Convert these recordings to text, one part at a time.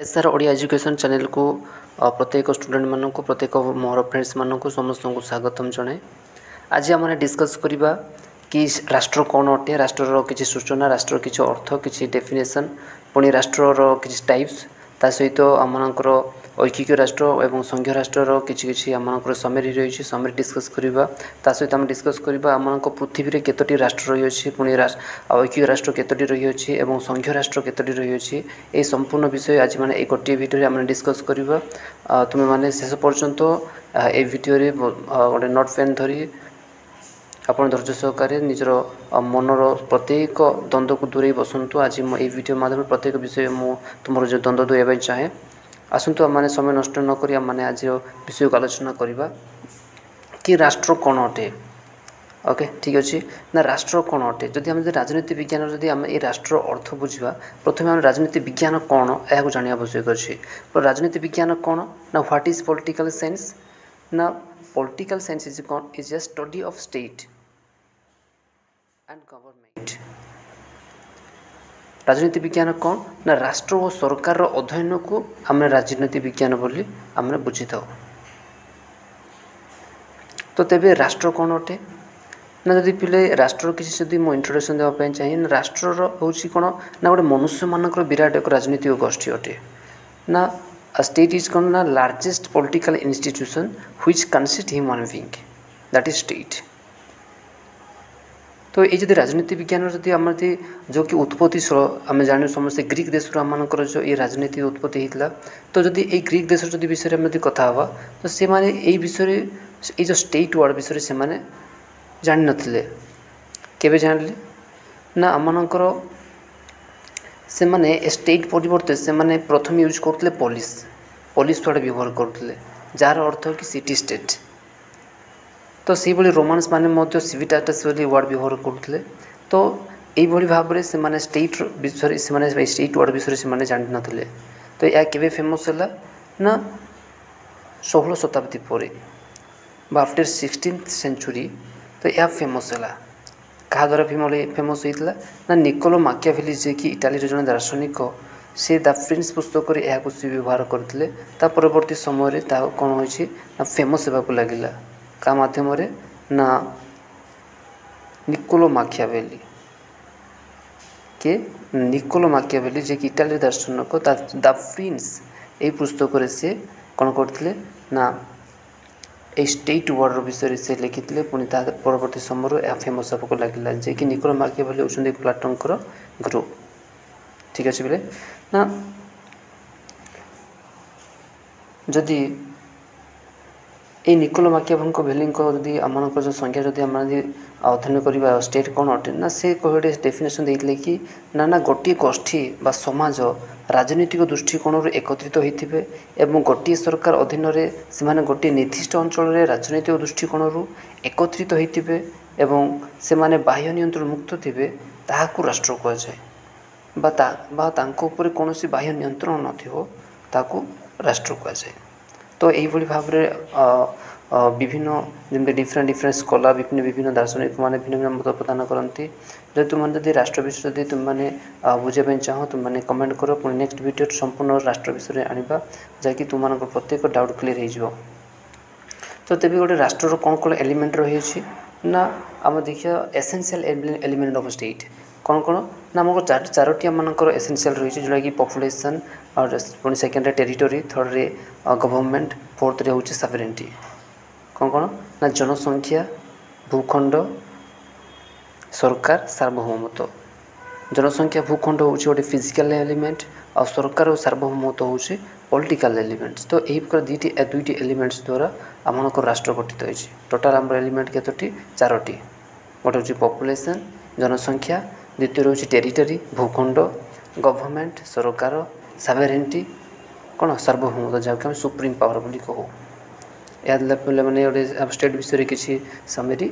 SR Odia education channel को प्रत्येक student मान को प्रत्येक मोर फ्रेंड्स मान को समस्त को स्वागतम जनाए। आज आम डिस्कस करवा कि राष्ट्र कौन अटे, राष्ट्र किसी सूचना, राष्ट्र किसी अर्थ, किसी डेफिनेशन, पुणी राष्ट्र किसी टाइप्स, ता सहित आमर ऐकिक राष्ट्र और संघीय राष्ट्र किसी आमर समरी रही समरी डिस्कस करवा। ता सहित आम डिस्कस करवा आम पृथ्वी में केतोटी राष्ट्र रही, पुणी ऐकिक राष्ट्र केतोटी रही और संघीय राष्ट्र केतोटी रही। ये संपूर्ण विषय आज मैंने गोटे भिडियो आम डिस्कस करवा। तुम्हें मैंने शेष पर्यंत ये भिडियो गोटे नोट पेन धरी आपण धैर्य सहकारे निजर मनर प्रत्येक द्वंद्व को दूरे बसतु। आज ये वीडियो माध्यम प्रत्येक विषय मु तुम जो द्वंद्व दूर चाहे आसतु आम समय नष्ट नक आम आज विषय को आलोचना करवा कि राष्ट्र कौन अटे। ओके ठीक अच्छे ना, राष्ट्र कौन अटे जदि आम राजनीति विज्ञान जदि आम ये राष्ट्र अर्थ बुझा प्रथम आम राजनीति विज्ञान कौन यह जाना आवश्यक अच्छे। राजनीति विज्ञान कौन ना, व्हाट इज पॉलिटिकल साइंस ना, पॉलिटिकल साइंस इज कौन is a study of state and government. राजनीति विज्ञान कौन ना, राष्ट्र और सरकार अध्ययन को आम राजनीति विज्ञान बोली आम बुझी था। तो तेबे राष्ट्र कौन अटे ना, जदि पिले राष्ट्र किसी जदि मो इंट्रोडक्शन देवाई चाहिए ना, राष्ट्र हूँ कौन ना गोटे मनुष्य मानक विराट एक राजनीतिक गोष्ठी अटे ना। स्टेट इज कौन ना, largest political institution which consist human being, that is state. तो ये जदि राजनीति विज्ञान जदि आम जो कि उत्पत्ति आम जान समस्ते ग्रीक देश आमर जो ये राजनीति उत्पत्ति होता, तो जदि ये ग्रीक देश जदि विषय में कथा हाँ तो से माने ये विषय ये जो स्टेट वर्ड विषय से माने जान नथिले। केबे जानले ना, आमनकर से माने स्टेट परिवर्ते से माने प्रथम यूज करते पुलिस वर्ड व्यवहार करते जार अर्थ कि सिटी स्टेट। तो से भली रोमांस माने सिविटाटस वाली वर्ड व्यवहार करते। तो यही भाव में से माने स्टेट विषय से माने स्टेट वर्ड विषय से माने जान नथिले। तो यह केबे फेमस है ना, 16 शताब्दी पर आफ्टर 16th सेंचुरी। तो यह फेमस है क्या द्वारा फेमस होता ना, निकोलो माकियावेली जे कि इटाली जन दार्शनिक से द प्रिंस पुस्तक यह व्यवहार करते। परवर्ती समय कौन हो फेमस होगा लगिला क्या माध्यम ना, निकोलो माकियावेली जे कि इटाली दार्शनिक द प्रिंस ये पुस्तक से कौन करते ना, ए स्टेट वर्ड विषय से लिखिते। पुणी परवर्ती समय यह फेमस होगा लगिला जे कि निकोलो माकियावेली होउछन्ति प्लाटोनकर गुरु। ठीक अच्छे बोले ना, जदि ये निकोलो माकियावेली जदि आम जो संख्या जदि आम अध्ययन करवा स्टेट कौन अटे ना, से गोटे डेफिनेशन देते कि ना ना गोटे गोष्ठी बा समाज राजनीतिक दृष्टिकोण एकत्रित होते एवं गोटे सरकार अधीन से गोटे निर्दिष्ट अंचल राजनीतिक दृष्टिकोण एकत्रित होते एवं से माने बाह्य नियंत्रण मुक्त थे ताकू राष्ट्र कहुए कौन बाह्य नियंत्रण नथो राष्ट्र कहुए। तो यही भाव में विभिन्न जमी डिफरेंट स्कॉलर विभिन्न दार्शनिक मैंने भिन्न मत प्रदान करती। जब तुमने राष्ट्र विषय जब तुमने बुझाई चाहो तुमने कमेंट कर, पुणी नेक्स्ट वीडियो संपूर्ण राष्ट्र विषय आनिबा जहाँकि तुम प्रत्येक डाउट क्लियर हो। तो तेज गोटे राष्ट्र कौन कौन एलिमेंट रही ना, आम देखिए एसेंशियल एलिमेंट ऑफ स्टेट कौन कौन ना, आमको चारोटी आमर एसेंशियल रही जोटा कि पॉपुलेशन और पुणी सेकेंड टेरिटोरी, थर्ड रे गवर्नमेंट, फोर्थ रे होची सॉवरेनिटी। कौन कौन ना, जनसंख्या, भूखंड, सरकार, सार्वभौमत्व। जनसंख्या भूखंड हूँ गोटे फिजिकल एलिमेंट और सरकार और सार्वभौमत्व हूँ पॉलिटिकल एलिमेंट्स। तो यही प्रकार दुईटी एलिमेंट्स द्वारा आम राष्ट्र गठित होती। टोटाल आम एलिमेंट केतोटी, चारोटी। गोटे हूँ पॉपुलेशन जनसंख्या, द्वितीय हूँ टेरिटोरी भूखंड, गवर्नमेंट सरकार, सॉवरेनिटी कौन सार्वभौमत्व जहाँकि हम सुप्रीम पावर बोली कहू। या मैंने गोटे स्टेट विषय किसी समरी।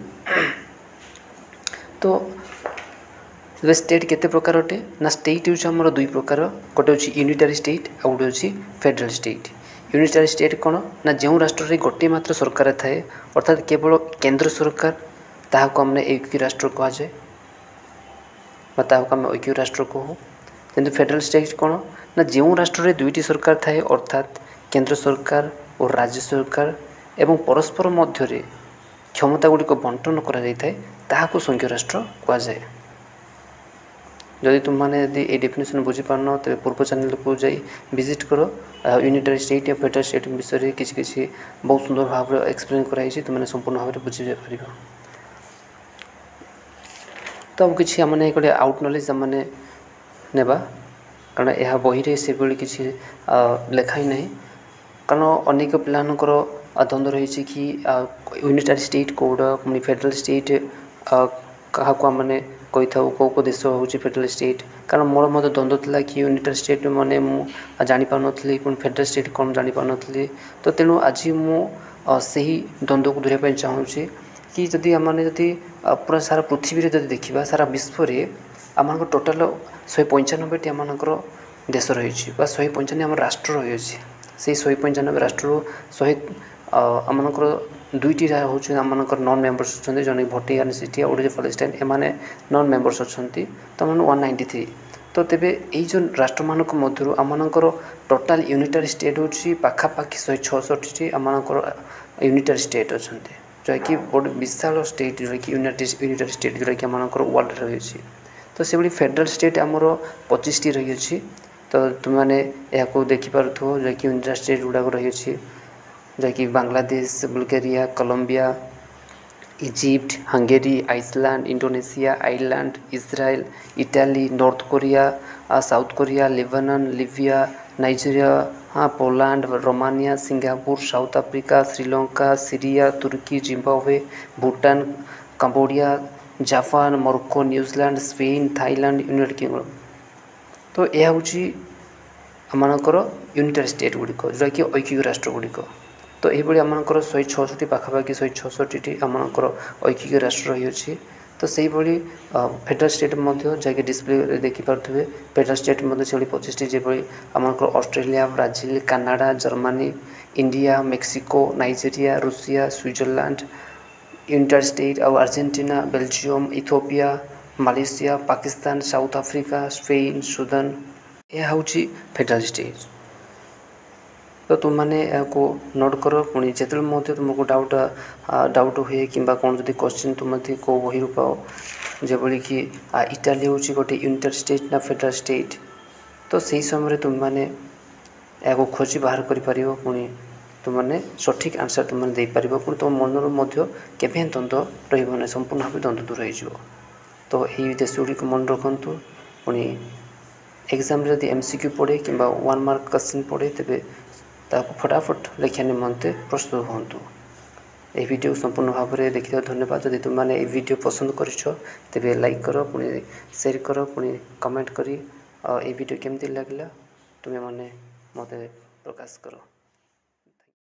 तो स्टेट केते प्रकार अटे ना, स्टेट हूँ आमर दुई प्रकार, गोटे हूँ यूनिटारी स्टेट और गोटे हूँ फेडरल स्टेट। यूनिटारी स्टेट कौन ना, जो राष्ट्र गोटे मात्र सरकार थाए अर्थात केवल केंद्र सरकार ताहाको आमने एक राष्ट्र कहुए आम ऐक्य राष्ट्र कहूँ। किंतु फेडरल स्टेट कौन ना जो राष्ट्र में दुईटी सरकार थाए अर्थात केंद्र सरकार और राज्य सरकार एवं परस्पर मध्य क्षमता गुड़िक बंटन कर संघीय राष्ट्र कहुए। जदि तुम मैंने यदि ये डेफिनेशन बुझीपारन तेज पूर्व चैनल को जाई विजिट करो यूनिटरी स्टेट या फेडरल स्टेट विषय किसी बहुत सुंदर भाव एक्सप्लेन कराई तुमने संपूर्ण भाव में बुझी पार। तो अब किसी आम गोटे आउट नॉलेज आमने नेबा कारण यह बही से किसी लिखाई ना कारण अनेक पिलानकर द्वंद्व रही कि यूनिटरी स्टेट कौड़ा पुणी फेडरल स्टेट क्या मैंने कही था कौ देश हूँ फेडरल स्टेट कारण मोर मत द्वंद्व था कि यूनिटरी स्टेट मैंने मुझे जापार नी पुणी फेडरल स्टेट कौन जापार नी। तो तेणु आज मुझे द्वंद्व को दूर चाहूँगी कि जदि आमने जदि पूरा सारा पृथ्वी जब देखा सारा विश्व आम टोटाल 195टी आमर देश रही 195 आम राष्ट्र रही से 195 राष्ट्र 100 आमर दुईटी हूँ आमर नॉन मेंबर्स अच्छा जन भटिकान सिटी और फलस्टाइन एमाने नॉन मेंबर्स अच्छा तो 193। तो तेबे यही जो राष्ट्र मान मध्य आमर टोटाल यूनिटरी स्टेट हूँ पाखापाखि 166टी आमर यूनिटरी स्टेट अच्छा जहाँकि बड़े विशाल स्टेट जोकि यूनिटरी स्टेट जोटा कि आम वर्ल्ड रही। तो से फेडरल स्टेट आमर 25टी रही अछि। तो तुमने यहाँ देखिपुथ जहाँकि यूनिटरी स्टेट गुड़ाक रही जहाँकि Bangladesh Bulgaria Colombia Egypt Hungary Iceland Indonesia Ireland Israel Italy North Korea South Korea Lebanon Libya Nigeria Poland Romania Singapore South Africa Sri Lanka Syria Turkey Zimbabwe Bhutan Cambodia Japan Morocco New Zealand Spain Thailand United Kingdom. तो यह हूँ आमर unitary state गुड़िक जोटाकि ऐकिक राष्ट्र गुड़िक। तो यही आमर 166टी पाखापाखि 166टी आमर ऐकिक राष्ट्र रही। तो से फेडरल स्टेट जैसे डिस्प्ले देखिपे फेडरल स्टेट से 25टी जो आमर Australia Brazil Canada Germany India Mexico Nigeria Russia Switzerland United state और Argentina Belgium Ethiopia Malaysia Pakistan South Africa Spain Sudan यह हूँ फेडरल स्टेट। तो तुमने को नोट कर पुणी जो तुमको डाउट हुए कि कौन जब क्वेश्चन तुम कौ बही पाओ जबकि कि इटाली हूँ गोटे यूनिटेड स्टेट ना फेडरल स्टेट। तो सही समय तुमने या खोजी बाहर कर पुणी तुमने सठिक आंसर तुमने दे पार पुणी तुम मन केवे द्वंद्व रही संपूर्ण भाव द्वंद्व दूर हो। तो यही देश गुड़िक मन रखु पुणी एग्जाम जब MCQ पढ़े कि 1 मार्क क्वेश्चन पढ़े तेरे ताको फटाफट लिखा निमंते प्रस्तुत हूँ। ये वीडियो संपूर्ण भाव में देखा धन्यवाद। जब तुमने ये वीडियो पसंद कर तेरे लाइक कर पुणी शेयर कर पुणी कमेंट करी ये वीडियो केमती लगला तुम्हें मैंने मत प्रकाश करो।